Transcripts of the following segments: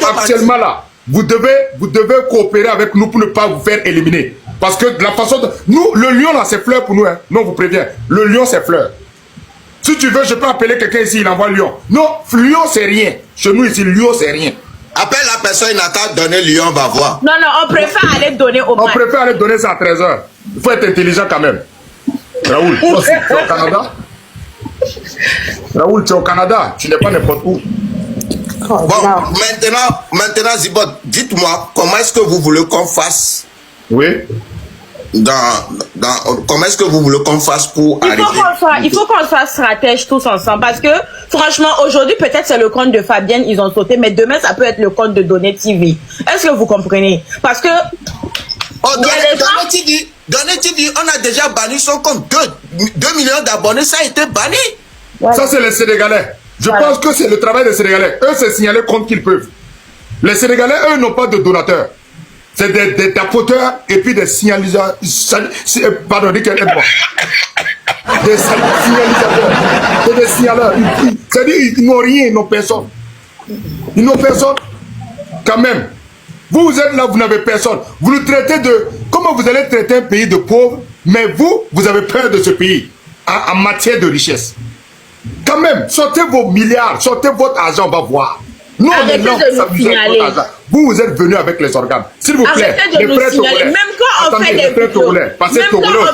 actuellement là, vous devez coopérer avec nous pour ne pas vous faire éliminer. Parce que de la façon de... Nous, le lion là, c'est fleur pour nous. Hein. Non, on vous prévient. Le lion, c'est fleur. Si tu veux, je peux appeler quelqu'un ici, il envoie lion. Non, lion, c'est rien. Chez nous ici, lion, c'est rien. Appelle la personne, il n'a qu'à donner lion, on va voir. Non, on préfère aller donner au On préfère aller donner ça à 13h. Il faut être intelligent quand même. Raoul, tu es au Canada? Raoul, tu es au Canada. Tu n'es pas n'importe où. Bon, maintenant, Zibot, dites-moi, comment est-ce que vous voulez qu'on fasse? Oui. Comment est-ce que vous voulez qu'on fasse pour arriver? Il faut qu'on soit stratège tous ensemble. Parce que, franchement, aujourd'hui, peut-être c'est le compte de Fabienne, ils ont sauté, mais demain, ça peut être le compte de Donné TV. Est-ce que vous comprenez? Parce que... Donné TV, on a déjà banni son compte. 2 millions d'abonnés, ça a été banni. Ouais. Ça, c'est les Sénégalais. Je pense que c'est le travail des Sénégalais. Eux, c'est signaler compte qu'ils peuvent. Les Sénégalais, eux, n'ont pas de donateurs. C'est des tapoteurs et puis des signalisateurs. Pardon, aide-moi. Des signalisateurs. C'est des signaleurs. C'est-à-dire, ils n'ont rien, ils n'ont personne. Ils n'ont personne. Quand même. Vous êtes là, vous n'avez personne. Vous nous traitez de... Comment vous allez traiter un pays de pauvres, mais vous avez peur de ce pays en matière de richesse. Quand même, sortez vos milliards, sortez votre argent, on va voir. Nous, on est là, vous êtes venus avec les organes. S'il vous plaît, arrêtez de nous signaler. Même quand on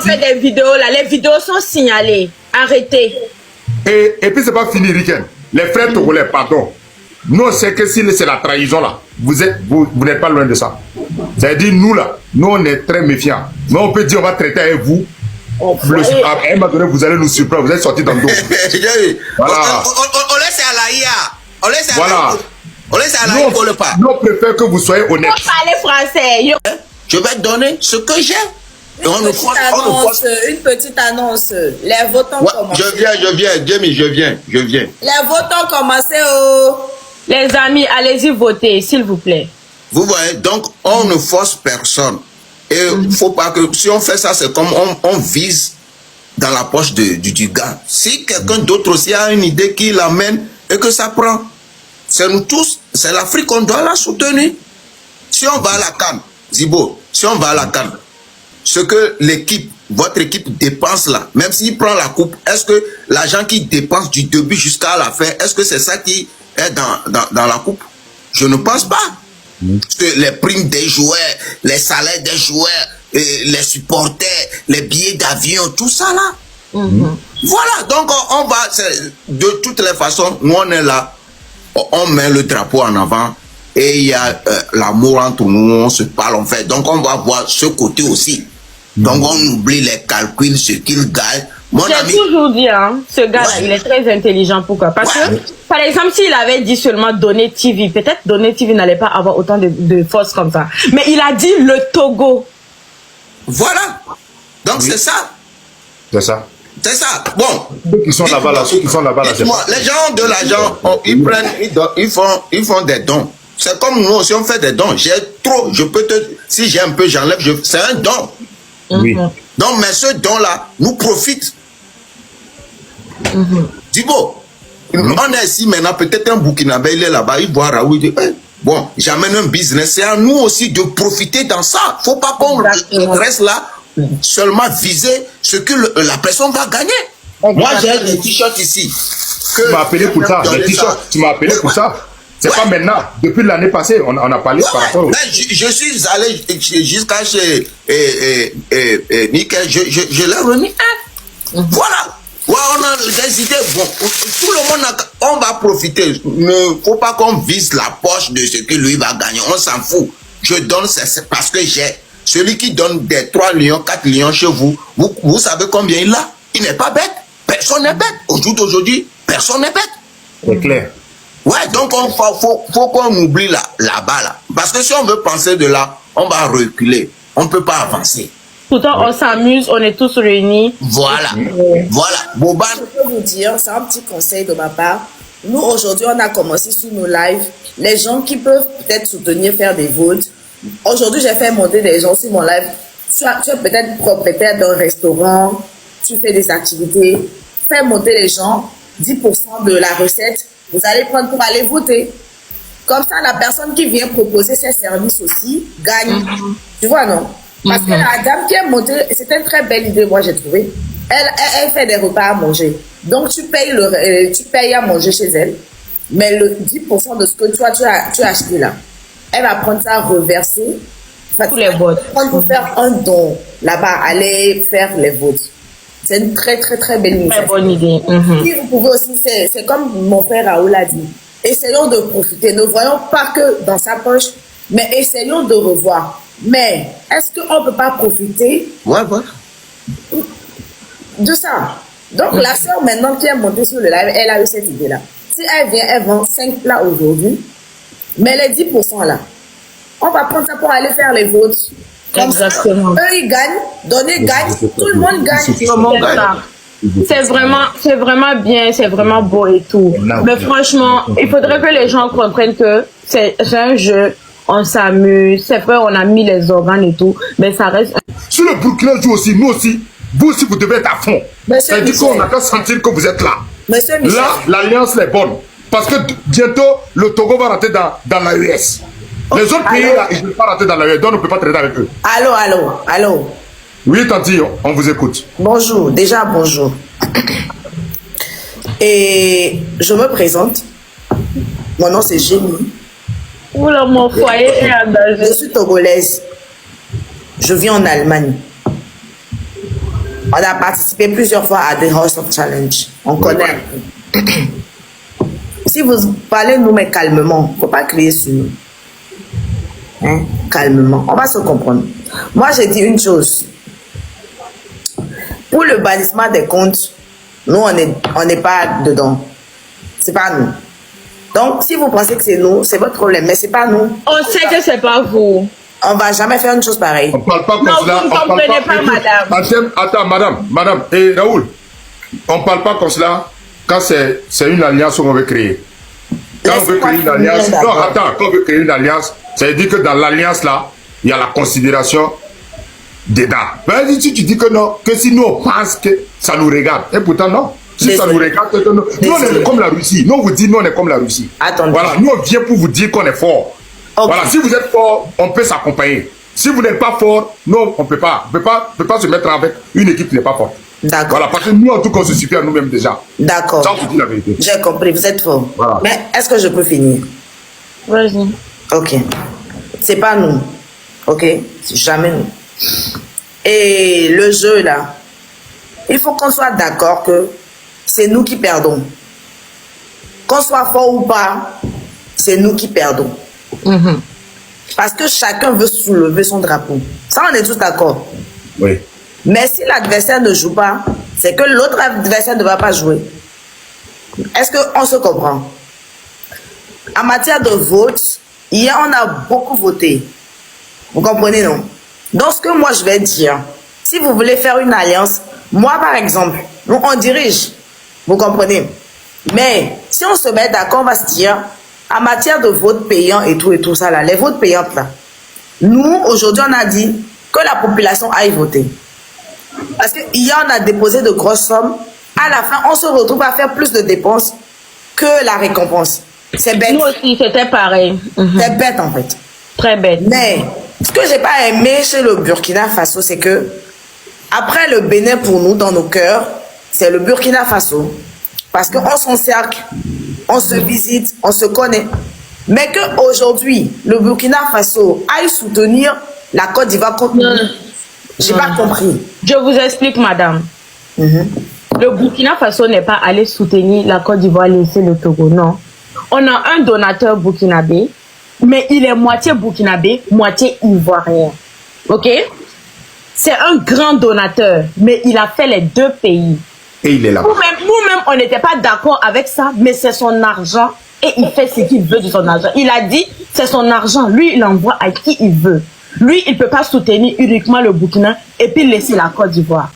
fait des vidéos, les vidéos sont signalées. Arrêtez. Et puis, c'est pas fini, Riken. Les frères togolais, pardon. Nous, c'est que si c'est la trahison là, vous n'êtes pas loin de ça. C'est-à-dire, nous là, nous, on est très méfiants. Mais on peut dire, on va traiter avec vous. À un moment donné, vous allez nous surprendre, vous êtes sortis dans le dos. Voilà. On laisse à la IA. On laisse à voilà. On laisse à la IA pour le pas. Nous, on préfère que vous soyez honnête. On parle français. Je vais donner ce que j'ai. Une petite annonce. Les votes ont commencé. Je viens, Jamie, je viens. Les votes ont commencé. Les amis, allez-y voter, s'il vous plaît. Vous voyez, donc on ne force personne. Et il ne faut pas que, si on fait ça, c'est comme on vise dans la poche du gars. Si quelqu'un d'autre aussi a une idée qui l'amène et que ça prend, c'est nous tous, c'est l'Afrique, on doit la soutenir. Si on va à la CAN, Zibo, si on va à la CAN, ce que votre équipe dépense là, même s'il prend la coupe, est-ce que l'argent qu'il dépense du début jusqu'à la fin, est-ce que c'est ça qui est dans la coupe? Je ne pense pas. Parce que les primes des joueurs, les salaires des joueurs, les supporters, les billets d'avion, tout ça là. Voilà, donc on va, de toutes les façons, nous on est là, on met le drapeau en avant et il y a l'amour entre nous, on se parle, on fait. Donc on va voir ce côté aussi. Donc on oublie les calculs, ce qu'il gagne. J'ai toujours dit, hein, ce gars-là, il est très intelligent. Pourquoi? Parce que, par exemple, s'il avait dit seulement Donné TV, peut-être Donné TV n'allait pas avoir autant de force comme ça. Mais il a dit le Togo. Voilà. Donc c'est ça. C'est ça. C'est ça. Bon. Ceux qui sont là-bas, là, les gens ont de l'argent, ils prennent, ils font des dons. C'est comme nous aussi, on fait des dons. J'ai trop, si j'ai un peu, j'enlève, c'est un don. Oui. Donc, mais ce don-là nous profite. Dibo, on est ici maintenant, peut-être un Burkinabé, il est là-bas, il voit Raoul, il dit, bon, j'amène un business, c'est à nous aussi de profiter dans ça. Faut pas qu'on reste là, seulement viser ce que la personne va gagner. Moi, j'ai des t-shirts ici. Tu m'as appelé pour ça, les t-shirts, tu m'as appelé pour ça. C'est pas maintenant. Depuis l'année passée, on a parlé par rapport au... Je suis allé jusqu'à chez Nickel, je l'ai remis un. Voilà. Ouais, on a des idées. Bon, tout le monde, on va profiter. Il ne faut pas qu'on vise la poche de ce que lui va gagner. On s'en fout. Je donne, c'est parce que j'ai. Celui qui donne des 3 lions, 4 lions chez vous, vous savez combien il a? Il n'est pas bête. Personne n'est bête. Au jour d'aujourd'hui, personne n'est bête. C'est clair. Ouais, donc faut qu'on oublie là-bas, là. Parce que si on veut penser de là, on va reculer. On ne peut pas avancer. Pourtant, on s'amuse, on est tous réunis. Voilà. Voilà. Boban. Je peux vous dire, c'est un petit conseil de ma part. Nous, aujourd'hui, on a commencé sur nos lives. Les gens qui peuvent peut-être soutenir, faire des votes. Aujourd'hui, j'ai fait monter des gens sur mon live. Tu es peut-être propriétaire d'un restaurant, tu fais des activités. Fais monter les gens, 10% de la recette. Vous allez prendre pour aller voter. Comme ça, la personne qui vient proposer ses services aussi gagne. Tu vois, non? Parce que la dame qui est montée, c'était une très belle idée, moi, j'ai trouvé. Elle fait des repas à manger. Donc, tu payes à manger chez elle. Mais le 10% de ce que toi, tu as acheté là, elle va prendre ça, reverser. Pour les votes. Pour faire un don là-bas, aller faire les votes. C'est une très, très, très belle initiative. Très bonne idée. Et vous pouvez aussi, c'est comme mon frère Raoul a dit. Essayons de profiter. Ne voyons pas que dans sa poche, mais essayons de revoir. Mais est-ce qu'on ne peut pas profiter de ça? Donc, la sœur, maintenant, qui est montée sur le live, elle a eu cette idée-là. Si elle vient, elle vend 5 plats aujourd'hui, mais les 10% là, on va prendre ça pour aller faire les votes. Comme Exactement. ça, eux, ils gagnent, Donner gagne, tout le monde gagne. C'est vraiment bien, c'est vraiment beau et tout. Mais franchement, il faudrait que les gens comprennent que c'est un jeu, on s'amuse, c'est vrai, on a mis les organes et tout, mais ça reste... Si le Burkina joue aussi, nous aussi, vous aussi, vous devez être à fond. Ça dit qu'on n'a qu'à sentir que vous êtes là. Monsieur Michel. Là, l'alliance est bonne. Parce que bientôt, le Togo va rentrer dans l'AES. Les autres pays, là, ils ne peuvent pas rentrer dans l'AES, donc on ne peut pas traiter avec eux. Allô. Oui, Tanti, on vous écoute. Bonjour, déjà bonjour. Et je me présente. Mon nom c'est Génie. Oula, mon foyer est en danger. Je suis togolaise. Je vis en Allemagne. On a participé plusieurs fois à The House of Challenge. On connaît. Si vous parlez nous, mais calmement, il ne faut pas crier sur nous. Hein? Calmement. On va se comprendre. Moi, j'ai dit une chose. Pour le bannissement des comptes, nous, on n'est pas dedans. C'est pas nous. Donc, si vous pensez que c'est nous, c'est votre problème, mais c'est pas nous. On sait que c'est pas vous. On va jamais faire une chose pareille. On ne parle pas comme Non, cela. vous ne comprenez pas, madame. Attends, madame. Et Raoul, on ne parle pas comme cela quand c'est une alliance qu'on veut créer. Quand on veut créer une alliance, quand on veut créer une alliance, ça veut dire que dans l'alliance là, il y a la considération dedans. Mais si tu dis que non, que si nous on pense que ça nous regarde, et pourtant non. Si ça nous regarde, nous on est comme la Russie. Nous on vous dit, nous on est comme la Russie. Attendez. Voilà, nous on vient pour vous dire qu'on est fort. Okay. Voilà, si vous êtes fort, on peut s'accompagner. Si vous n'êtes pas fort, non, on ne peut pas. On peut pas se mettre avec une équipe qui n'est pas forte. D'accord. Voilà, parce que nous, en tout cas, on se suffit à nous-mêmes déjà. D'accord. Ça, on vous dit la vérité. J'ai compris, vous êtes fort. Voilà. Mais est-ce que je peux finir? Vas-y. Ok. C'est pas nous. Ok? C'est jamais nous. Et le jeu là, il faut qu'on soit d'accord que c'est nous qui perdons. Qu'on soit fort ou pas, c'est nous qui perdons. Parce que chacun veut soulever son drapeau. Ça, on est tous d'accord. Oui. Mais si l'adversaire ne joue pas, c'est que l'autre adversaire ne va pas jouer. Est-ce qu'on se comprend? En matière de vote, hier, on a beaucoup voté. Vous comprenez, non? Donc, ce que moi, je vais dire, si vous voulez faire une alliance, moi, par exemple, nous, on dirige. Vous comprenez? Mais, si on se met d'accord, on va se dire, en matière de vote payant et tout ça, là, les votes payantes, là, nous, aujourd'hui, on a dit que la population aille voter. Parce qu'hier, on a déposé de grosses sommes. À la fin, on se retrouve à faire plus de dépenses que la récompense. C'est bête. Nous aussi, c'était pareil. C'est bête, en fait. Très bête. Mais, ce que j'ai pas aimé chez le Burkina Faso, c'est que, après le Bénin pour nous, dans nos cœurs, c'est le Burkina Faso. Parce qu'on s'encercle, on se visite, on se connaît. Mais qu'aujourd'hui, le Burkina Faso aille soutenir la Côte d'Ivoire contre nous. J'ai pas compris. Je vous explique, madame. Le Burkina Faso n'est pas allé soutenir la Côte d'Ivoire, laisser le Togo, non. On a un donateur burkinabé, mais il est moitié burkinabé, moitié ivoirien. Ok? C'est un grand donateur, mais il a fait les deux pays. Et il est là. Nous-mêmes, on n'était pas d'accord avec ça, mais c'est son argent et il fait ce qu'il veut de son argent. Il a dit, c'est son argent. Lui, il envoie à qui il veut. Lui, il ne peut pas soutenir uniquement le Burkina et puis laisser la Côte d'Ivoire.